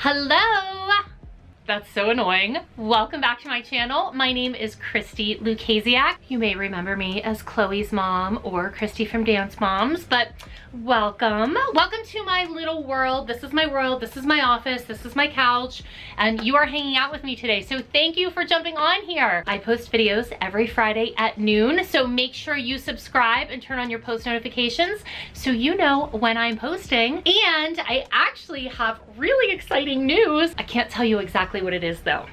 Hello! That's so annoying. Welcome back to my channel. My name is Christi Lukasiak. You may remember me as Chloe's mom or Christi from Dance Moms, but welcome. Welcome to my little world. This is my world, this is my office, this is my couch, and you are hanging out with me today. So thank you for jumping on here. I post videos every Friday at noon, so make sure you subscribe and turn on your post notifications so you know when I'm posting. And I actually have really exciting news. I can't tell you exactly what it is though.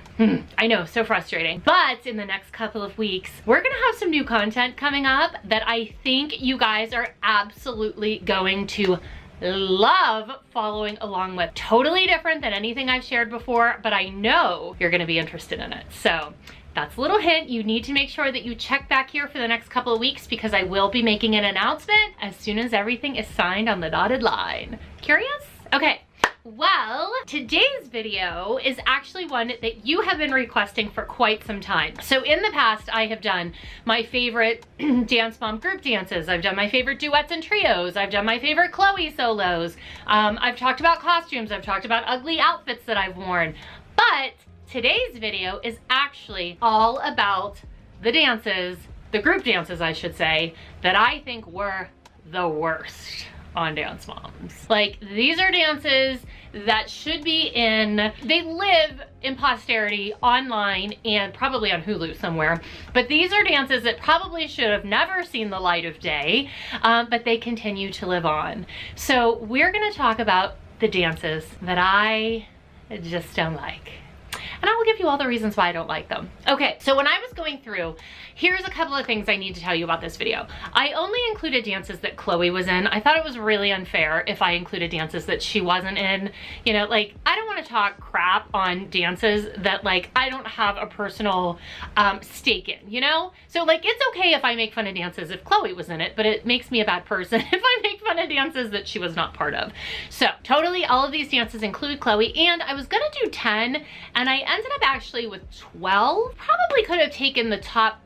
I know, so frustrating. But in the next couple of weeks, we're gonna have some new content coming up that I think you guys are absolutely going to love following along with. Totally different than anything I've shared before, but I know you're gonna be interested in it. So that's a little hint. You need to make sure that you check back here for the next couple of weeks because I will be making an announcement as soon as everything is signed on the dotted line. Curious? Okay. Well, today's video is actually one that you have been requesting for quite some time. So in the past, I have done my favorite Dance Mom group dances. I've done my favorite duets and trios. I've done my favorite Chloe solos. I've talked about costumes. I've talked about ugly outfits that I've worn. But today's video is actually all about the dances, the group dances, I should say, that I think were the worst on Dance Moms. Like, these are dances that should be they live in posterity online and probably on Hulu somewhere, but these are dances that probably should have never seen the light of day, but they continue to live on. So we're gonna talk about the dances that I just don't like. And I will give you all the reasons why I don't like them. Okay, so when I was going through, here's a couple of things I need to tell you about this video. I only included dances that Chloe was in. I thought it was really unfair if I included dances that she wasn't in. You know, like, I don't want to talk crap on dances that, like, I don't have a personal stake in, you know? So, like, it's okay if I make fun of dances if Chloe was in it, but it makes me a bad person if I make fun of dances that she was not part of. So, totally, all of these dances include Chloe, and I was gonna do 10, and I ended up actually with 12. Probably could have taken the top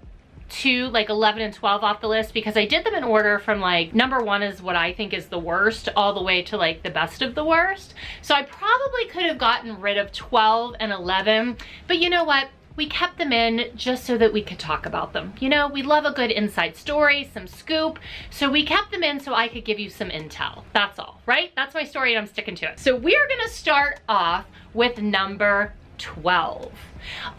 two, like 11 and 12 off the list because I did them in order from, like, number 1 is what I think is the worst all the way to, like, the best of the worst. So I probably could have gotten rid of 12 and 11, but you know what? We kept them in just so that we could talk about them. You know, we love a good inside story, some scoop. So we kept them in so I could give you some intel. That's all, right? That's my story and I'm sticking to it. So we're gonna start off with number 12.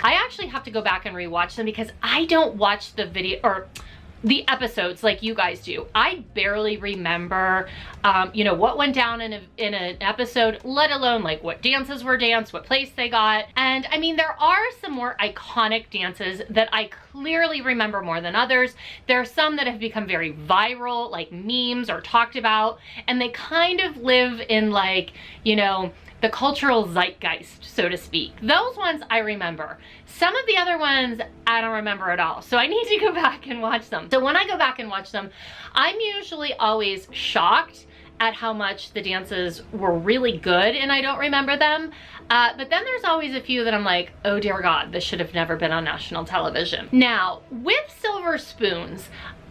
I actually have to go back and rewatch them because I don't watch the video or the episodes like you guys do. I barely remember, you know, what went down in an episode, let alone like what dances were danced, what place they got. And I mean, there are some more iconic dances that I clearly remember more than others. There are some that have become very viral, like memes or talked about, and they kind of live in, like, you know, the cultural zeitgeist, so to speak. Those ones I remember. Some of the other ones I don't remember at all. So I need to go back and watch them. So when I go back and watch them, I'm usually always shocked at how much the dances were really good and I don't remember them. But then there's always a few that I'm like, oh dear God, this should have never been on national television. Now, with Silver Spoons,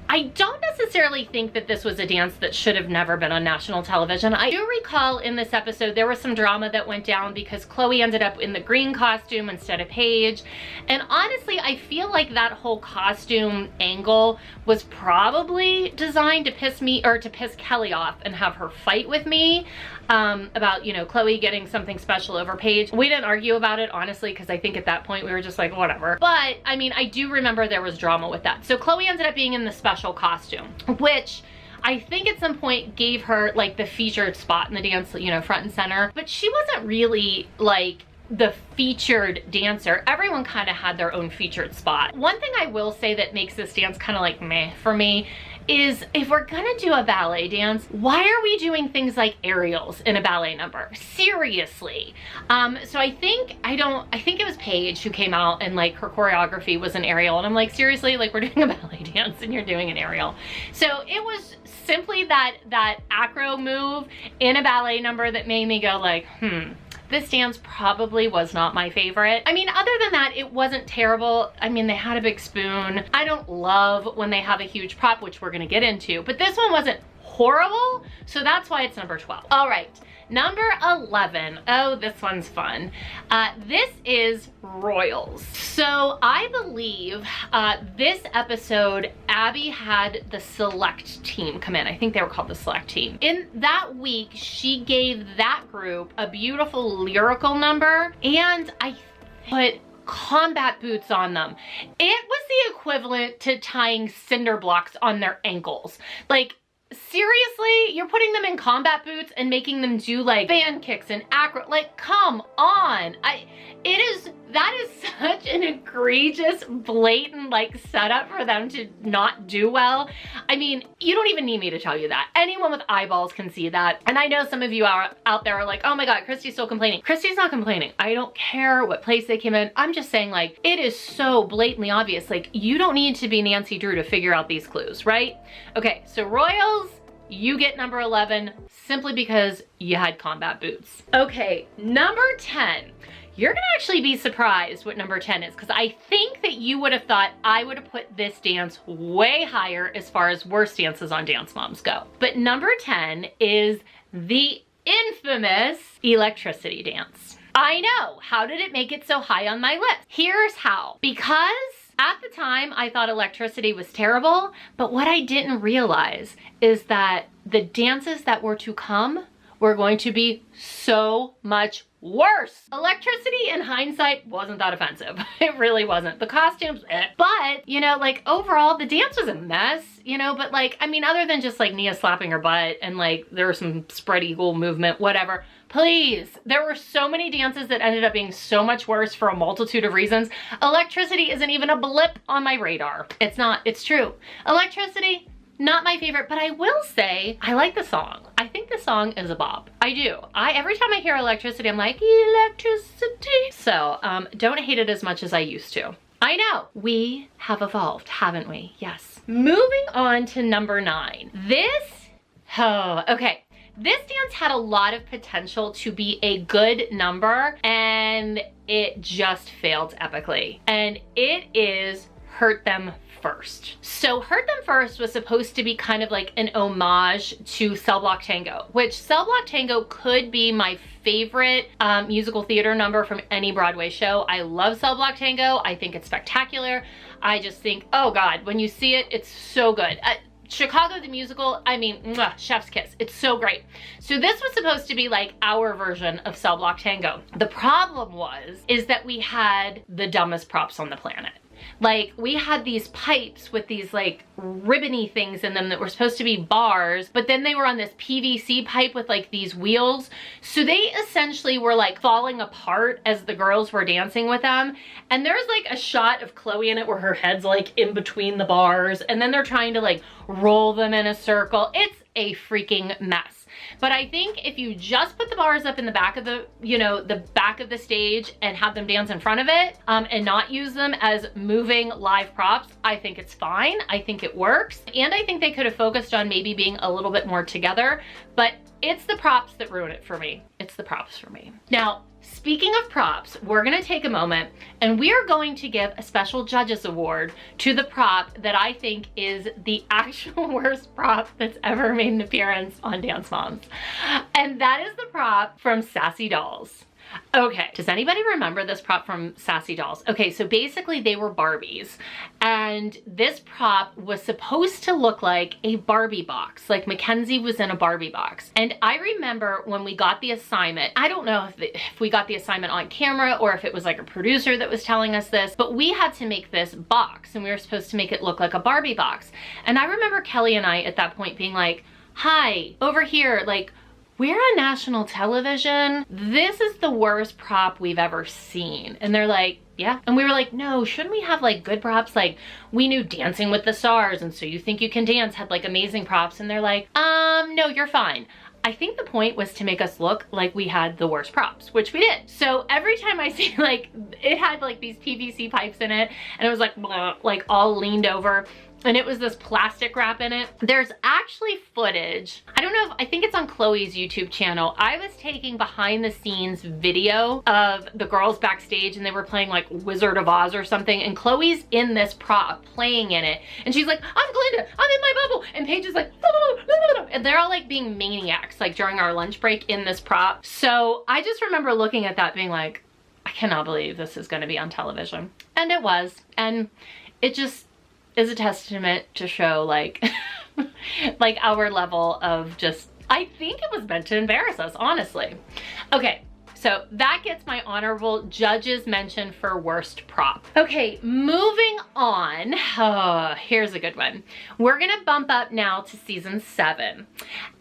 I don't necessarily think that this was a dance that should have never been on national television. I do recall in this episode there was some drama that went down because Chloe ended up in the green costume instead of Paige. And honestly, I feel like that whole costume angle was probably designed to piss me or to piss Kelly off and have her fight with me about, you know, Chloe getting something special over Paige. We didn't argue about it, honestly, because I think at that point we were just like, whatever. But I mean, I do remember there was drama with that. So Chloe ended up being in the special costume, which I think at some point gave her like the featured spot in the dance, you know, front and center, but she wasn't really like the featured dancer. Everyone kind of had their own featured spot. One thing I will say that makes this dance kind of like meh for me is if we're gonna do a ballet dance, why are we doing things like aerials in a ballet number? Seriously. So I think it was Paige who came out and like her choreography was an aerial and I'm like, seriously, like we're doing a ballet dance and you're doing an aerial. So it was simply that acro move in a ballet number that made me go like, this dance probably was not my favorite. I mean, other than that, it wasn't terrible. I mean, they had a big spoon. I don't love when they have a huge prop, which we're gonna get into, but this one wasn't horrible, so that's why it's number 12. All right, number 11. Oh, this one's fun. This is Royals. So I believe this episode, Abby had the select team come in. I think they were called the select team. In that week, she gave that group a beautiful lyrical number, and I put combat boots on them. It was the equivalent to tying cinder blocks on their ankles. Like, seriously, you're putting them in combat boots and making them do like fan kicks and acro, like, come on. That is such an egregious, blatant like setup for them to not do well. I mean, you don't even need me to tell you that. Anyone with eyeballs can see that. And I know some of you are out there are like, oh my God, Christy's still complaining. Christy's not complaining. I don't care what place they came in. I'm just saying, like, it is so blatantly obvious. Like, you don't need to be Nancy Drew to figure out these clues, right? Okay, so Royals, you get number 11 simply because you had combat boots. Okay, number 10. You're gonna actually be surprised what number 10 is, because I think that you would have thought I would have put this dance way higher as far as worst dances on Dance Moms go. But number 10 is the infamous electricity dance. I know, how did it make it so high on my list? Here's how. Because at the time, I thought electricity was terrible, but what I didn't realize is that the dances that were to come were going to be so much worse. Electricity in hindsight wasn't that offensive. It really wasn't. The costumes, But, you know, like, overall, the dance was a mess, you know, but like, I mean, other than just like Nia slapping her butt and like there was some spread eagle movement, whatever. Please, there were so many dances that ended up being so much worse for a multitude of reasons. Electricity isn't even a blip on my radar. It's not, it's true. Electricity, not my favorite, but I will say I like the song. I think the song is a bop. I do. Every time I hear electricity, I'm like, electricity. So don't hate it as much as I used to. I know, we have evolved, haven't we? Yes. Moving on to number 9. This dance had a lot of potential to be a good number, and it just failed epically. And it is Hurt Them First. So Hurt Them First was supposed to be kind of like an homage to Cell Block Tango, which Cell Block Tango could be my favorite musical theater number from any Broadway show. I love Cell Block Tango. I think it's spectacular. I just think, oh God, when you see it, it's so good. Chicago the musical, I mean, mwah, chef's kiss. It's so great. So this was supposed to be like our version of Cell Block Tango. The problem is that we had the dumbest props on the planet. Like, we had these pipes with these like ribbony things in them that were supposed to be bars, but then they were on this PVC pipe with like these wheels. So they essentially were like falling apart as the girls were dancing with them. And there's like a shot of Chloe in it where her head's like in between the bars, and then they're trying to like roll them in a circle. It's a freaking mess. But I think if you just put the bars up in the back of the, you know, the back of the stage and have them dance in front of it and not use them as moving live props, I think it's fine. I think it works. And I think they could have focused on maybe being a little bit more together, but it's the props that ruin it for me. It's the props for me. Now, speaking of props, we're gonna take a moment and we are going to give a special judges award to the prop that I think is the actual worst prop that's ever made an appearance on Dance Moms. And that is the prop from Sassy Dolls. Okay, does anybody remember this prop from Sassy Dolls? Okay, so basically they were Barbies, and this prop was supposed to look like a Barbie box, like Mackenzie was in a Barbie box. And I remember when we got the assignment, I don't know if we got the assignment on camera or if it was like a producer that was telling us this, but we had to make this box and we were supposed to make it look like a Barbie box. And I remember Kelly and I at that point being like, hi, over here, like, we're on national television. This is the worst prop we've ever seen. And they're like, yeah. And we were like, no, shouldn't we have like good props? Like, we knew Dancing with the Stars and So You Think You Can Dance had like amazing props. And they're like, no, you're fine. I think the point was to make us look like we had the worst props, which we did. So every time I see like, it had like these PVC pipes in it and it was like, blah, like all leaned over. and it was this plastic wrap in it. There's actually footage. I don't know, I think it's on Chloe's YouTube channel. I was taking behind the scenes video of the girls backstage, and they were playing like Wizard of Oz or something, and Chloe's in this prop playing in it, and she's like, I'm Glinda, I'm in my bubble, and Paige is like, and they're all like being maniacs like during our lunch break in this prop. So I just remember looking at that being like, I cannot believe this is going to be on television. And it was, and it just is a testament to show like like our level of just, I think it was meant to embarrass us, honestly. Okay, so that gets my honorable judges mention for worst prop. Okay, moving on. Oh, here's a good one. We're gonna bump up now to season 7,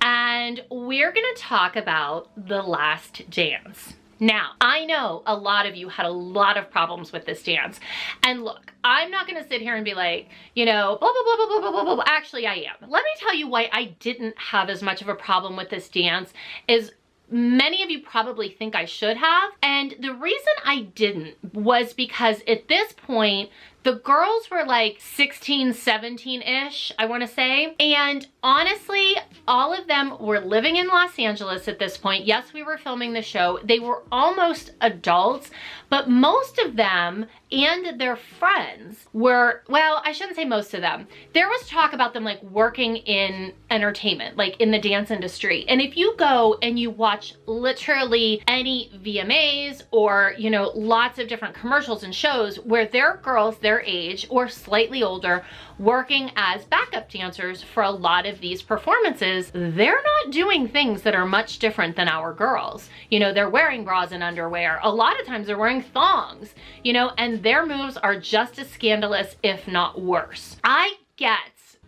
and we're gonna talk about The Last Dance. Now, I know a lot of you had a lot of problems with this dance. And look, I'm not gonna sit here and be like, you know, blah, blah, blah, blah, blah, blah, blah, blah. Actually, I am. Let me tell you why I didn't have as much of a problem with this dance is many of you probably think I should have. And the reason I didn't was because at this point, the girls were like 16, 17-ish, I wanna say. And honestly, all of them were living in Los Angeles at this point. Yes, we were filming the show. They were almost adults, but most of them and their friends were, well, I shouldn't say most of them. There was talk about them like working in entertainment, like in the dance industry. And if you go and you watch literally any VMAs or, you know, lots of different commercials and shows where there are girls their age or slightly older working as backup dancers for a lot of these performances, they're not doing things that are much different than our girls. You know, they're wearing bras and underwear. A lot of times they're wearing thongs, you know, and their moves are just as scandalous, if not worse. I get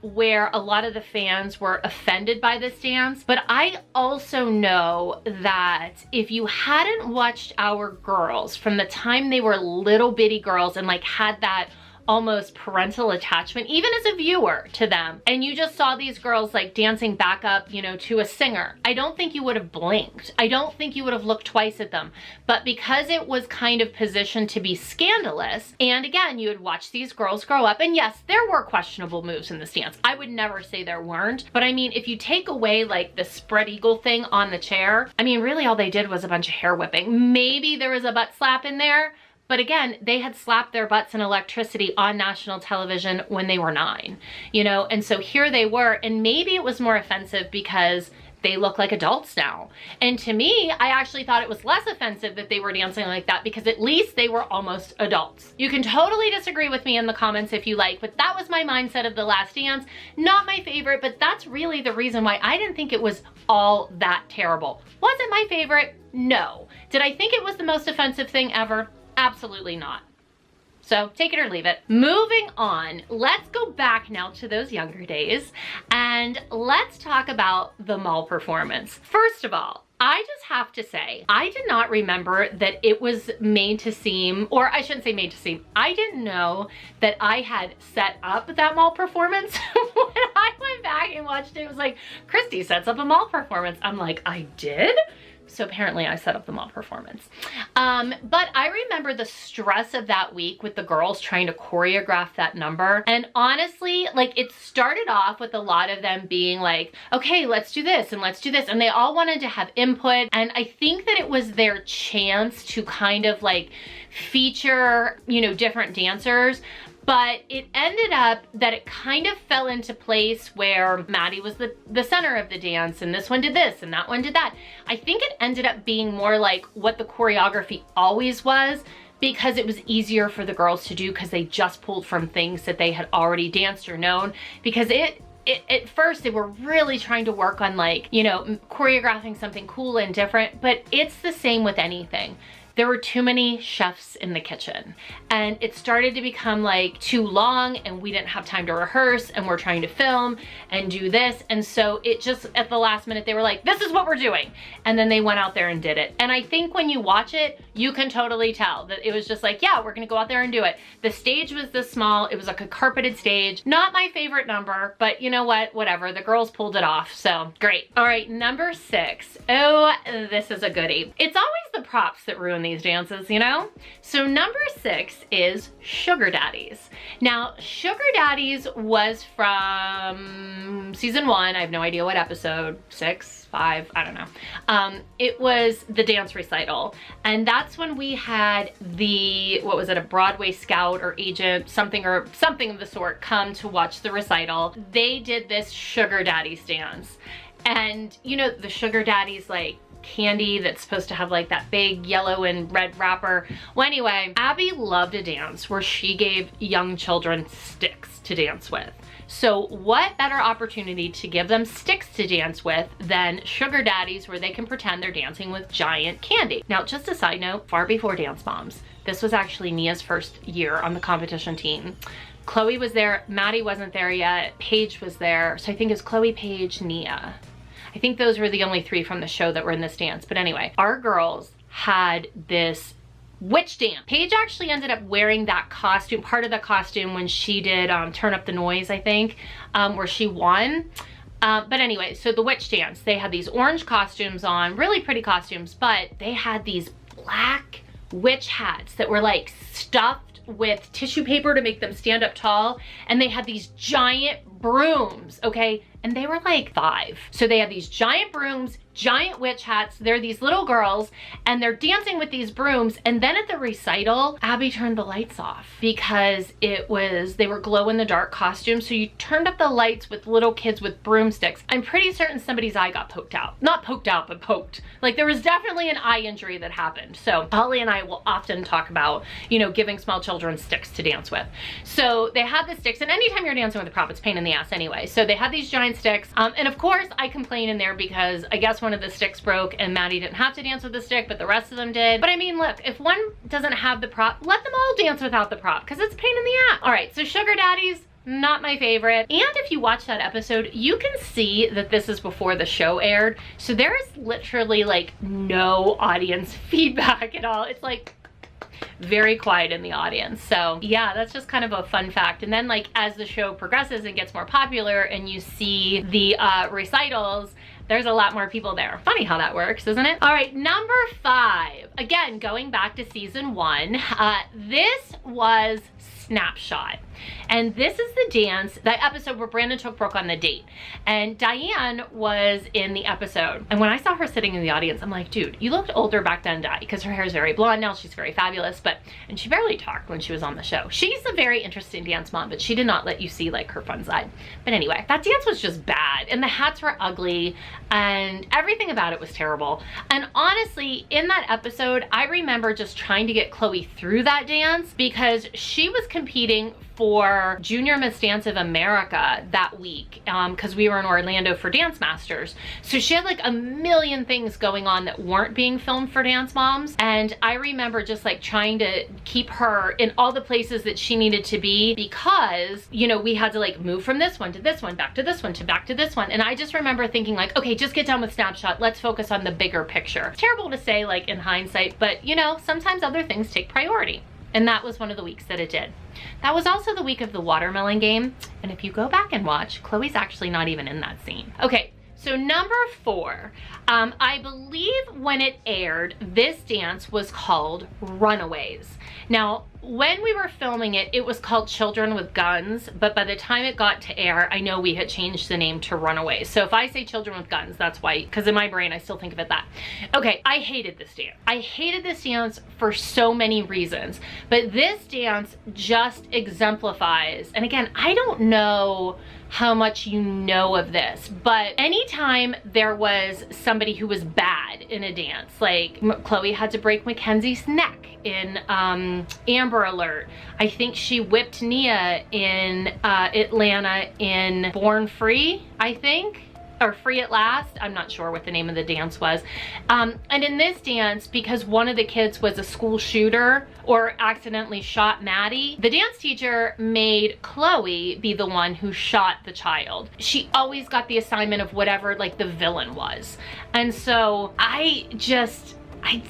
where a lot of the fans were offended by this dance, but I also know that if you hadn't watched our girls from the time they were little bitty girls and like had that almost parental attachment, even as a viewer to them, and you just saw these girls like dancing back up, you know, to a singer, I don't think you would have blinked. I don't think you would have looked twice at them. But because it was kind of positioned to be scandalous, and again, you would watch these girls grow up, and yes, there were questionable moves in this dance. I would never say there weren't, but I mean, if you take away like the spread eagle thing on the chair, I mean, really all they did was a bunch of hair whipping. Maybe there was a butt slap in there, but again, they had slapped their butts in electricity on national television when they were 9, you know? And so here they were, and maybe it was more offensive because they look like adults now. And to me, I actually thought it was less offensive that they were dancing like that because at least they were almost adults. You can totally disagree with me in the comments if you like, but that was my mindset of The Last Dance. Not my favorite, but that's really the reason why I didn't think it was all that terrible. Was it my favorite? No. Did I think it was the most offensive thing ever? Absolutely not. So take it or leave it. Moving on, let's go back now to those younger days and let's talk about the mall performance. First of all, I just have to say, I did not remember that it was made to seem, or I shouldn't say made to seem, I didn't know that I had set up that mall performance. When I went back and watched it, it was like, Christi sets up a mall performance. I'm like, I did? So apparently I set up the mall performance. But I remember the stress of that week with the girls trying to choreograph that number. And honestly, like it started off with a lot of them being like, okay, let's do this and let's do this. And they all wanted to have input. And I think that it was their chance to kind of like feature, you know, different dancers. But it ended up that it kind of fell into place where Maddie was the center of the dance and this one did this and that one did that. I think it ended up being more like what the choreography always was because it was easier for the girls to do because they just pulled from things that they had already danced or known. Because at first they were really trying to work on like, you know, choreographing something cool and different, but it's the same with anything. There were too many chefs in the kitchen and it started to become like too long and we didn't have time to rehearse and we're trying to film and do this. And so it just at the last minute, they were like, this is what we're doing. And then they went out there and did it. And I think when you watch it, you can totally tell that it was just like, yeah, we're gonna go out there and do it. The stage was this small. It was like a carpeted stage. Not my favorite number, but you know what, whatever. The girls pulled it off, so great. All right, number 6. Oh, this is a goodie. It's always the props that ruin these dances, you know? So number 6 is sugar daddies. Now, sugar daddies was from season 1. I have no idea what episode, 6, 5, I don't know. It was the dance recital. And that's when we had the, what was it, a Broadway scout or agent, something of the sort, come to watch the recital. They did this sugar daddies dance. And you know, the sugar daddies like candy that's supposed to have like that big yellow and red wrapper. Well, anyway, Abby loved a dance where she gave young children sticks to dance with. So what better opportunity to give them sticks to dance with than sugar daddies, where they can pretend they're dancing with giant candy. Now, just a side note, far before Dance Moms, this was actually Nia's first year on the competition team. Chloe was there, Maddie wasn't there yet, Paige was there. So I think it was Chloe, Paige, Nia. I think those were the only 3 from the show that were in this dance. But anyway, our girls had this witch dance. Paige actually ended up wearing that costume, part of the costume, when she did Turn Up the Noise, I think, where she won. But anyway, so the witch dance, they had these orange costumes on, really pretty costumes, but they had these black witch hats that were like stuffed with tissue paper to make them stand up tall. And they had these giant brooms, okay? And they were like 5. So they have these giant brooms, giant witch hats. They're these little girls and they're dancing with these brooms. And then at the recital, Abby turned the lights off because they were glow in the dark costumes. So you turned up the lights with little kids with broomsticks. I'm pretty certain somebody's eye got poked out. Not poked out, but poked. Like there was definitely an eye injury that happened. So Holly and I will often talk about, you know, giving small children sticks to dance with. So they had the sticks, and anytime you're dancing with a prop, it's a pain in the ass anyway. So they had these giant sticks. And of course I complain in there because I guess one of the sticks broke and Maddie didn't have to dance with the stick, but the rest of them did. But I mean, look, if one doesn't have the prop, let them all dance without the prop because it's a pain in the ass. All right, so sugar daddies, not my favorite. And if you watch that episode, you can see that this is before the show aired. So there is literally like no audience feedback at all. It's like very quiet in the audience. So yeah, that's just kind of a fun fact. And then like as the show progresses and gets more popular and you see the recitals, there's a lot more people there. Funny how that works, isn't it? All right, number 5. Again, going back to season 1, this was Snapshot. And this is the dance, the episode where Brandon took Brooke on the date. And Diane was in the episode. And when I saw her sitting in the audience, I'm like, dude, you looked older back then, Di, because her hair is very blonde now. She's very fabulous, and she barely talked when she was on the show. She's a very interesting dance mom, but she did not let you see like her fun side. But anyway, that dance was just bad. And the hats were ugly and everything about it was terrible. And honestly, in that episode, I remember just trying to get Chloe through that dance because she was competing for Junior Miss Dance of America that week because we were in Orlando for Dance Masters. So she had like a million things going on that weren't being filmed for Dance Moms. And I remember just like trying to keep her in all the places that she needed to be because, you know, we had to like move from this one to this one, back to this one to back to this one. And I just remember thinking like, okay, just get done with Snapshot. Let's focus on the bigger picture. It's terrible to say like in hindsight, but you know, sometimes other things take priority. And that was one of the weeks that it did. That was also the week of the watermelon game. And if you go back and watch, Chloe's actually not even in that scene. Okay, so number 4, I believe when it aired, this dance was called Runaways. Now, when we were filming it, it was called Children with Guns, but by the time it got to air, I know we had changed the name to Runaways. So if I say Children with Guns, that's why, because in my brain, I still think of it that. Okay, I hated this dance. I hated this dance for so many reasons, but this dance just exemplifies, and again, I don't know how much you know of this, but anytime there was somebody who was bad in a dance, like Chloe had to break Mackenzie's neck in Amber Alert. I think she whipped Nia in Atlanta in Born Free, I think. Or Free at Last, I'm not sure what the name of the dance was. And in this dance, because one of the kids was a school shooter or accidentally shot Maddie, the dance teacher made Chloe be the one who shot the child. She always got the assignment of whatever like the villain was. And so I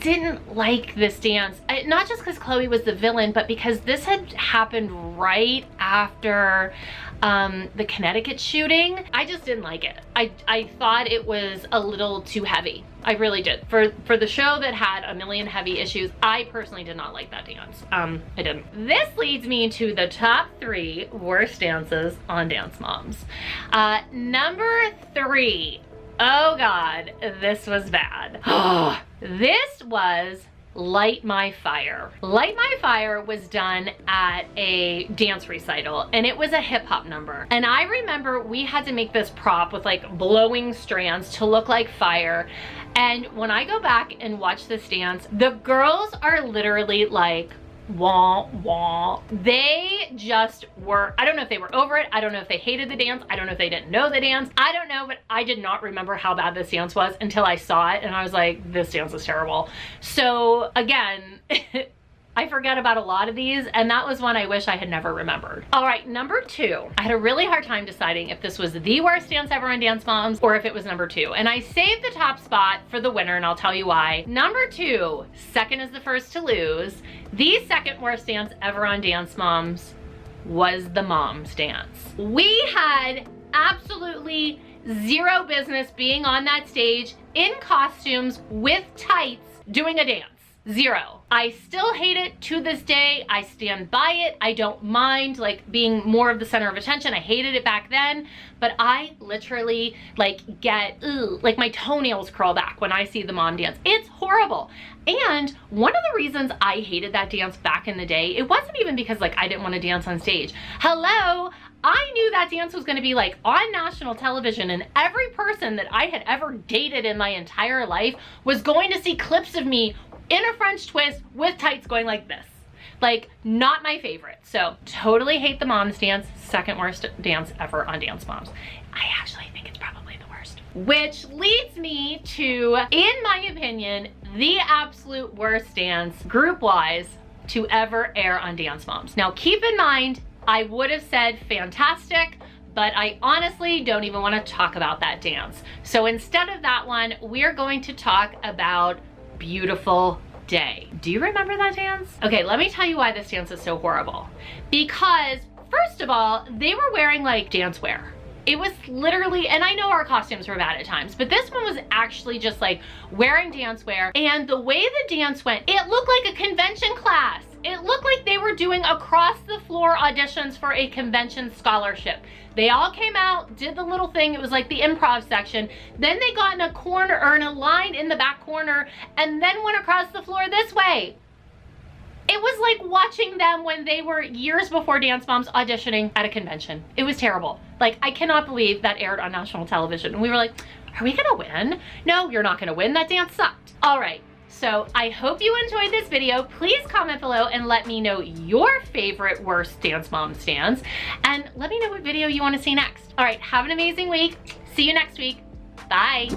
didn't like this dance. And not just because Chloe was the villain, but because this had happened right after the Connecticut shooting. I just didn't like it. I thought it was a little too heavy. I really did. For the show that had a million heavy issues, I personally did not like that dance. I didn't. This leads me to the top 3 worst dances on Dance Moms. Number 3. Oh God, this was bad. This was Light My Fire. Light My Fire was done at a dance recital, and it was a hip hop number. And I remember we had to make this prop with like blowing strands to look like fire. And when I go back and watch this dance, the girls are literally like, wah, wah. They just were, I don't know if they were over it. I don't know if they hated the dance. I don't know if they didn't know the dance. I don't know, but I did not remember how bad this dance was until I saw it, and I was like, this dance is terrible. So again, I forget about a lot of these, and that was one I wish I had never remembered. All right, number 2. I had a really hard time deciding if this was the worst dance ever on Dance Moms or if it was number 2. And I saved the top spot for the winner, and I'll tell you why. Number 2, second is the first to lose. The second worst dance ever on Dance Moms was the Moms dance. We had absolutely zero business being on that stage in costumes with tights doing a dance. Zero. I still hate it to this day. I stand by it. I don't mind like being more of the center of attention. I hated it back then, but I literally like get, like my toenails curl back when I see the mom dance. It's horrible. And one of the reasons I hated that dance back in the day, it wasn't even because like I didn't want to dance on stage. Hello, I knew that dance was going to be like on national television, and every person that I had ever dated in my entire life was going to see clips of me in a French twist with tights going like this. Like, not my favorite. So totally hate the Moms dance. Second worst dance ever on Dance Moms. I actually think it's probably the worst. Which leads me to, in my opinion, the absolute worst dance group-wise to ever air on Dance Moms. Now keep in mind, I would have said fantastic, but I honestly don't even want to talk about that dance. So instead of that one, we're going to talk about Beautiful Day. Do you remember that dance? Okay, let me tell you why this dance is so horrible. Because first of all, they were wearing like dance wear. It was literally, and I know our costumes were bad at times, but this one was actually just like wearing dance wear. And the way the dance went, it looked like a convention class. It looked like they were doing across the floor auditions for a convention scholarship. They all came out, did the little thing. It was like the improv section. Then they got in a corner or in a line in the back corner and then went across the floor this way. It was like watching them when they were years before Dance Moms auditioning at a convention. It was terrible. Like, I cannot believe that aired on national television. And we were like, are we gonna win? No, you're not gonna win. That dance sucked. All right. So I hope you enjoyed this video. Please comment below and let me know your favorite worst Dance Moms dance. And let me know what video you want to see next. All right, have an amazing week. See you next week. Bye.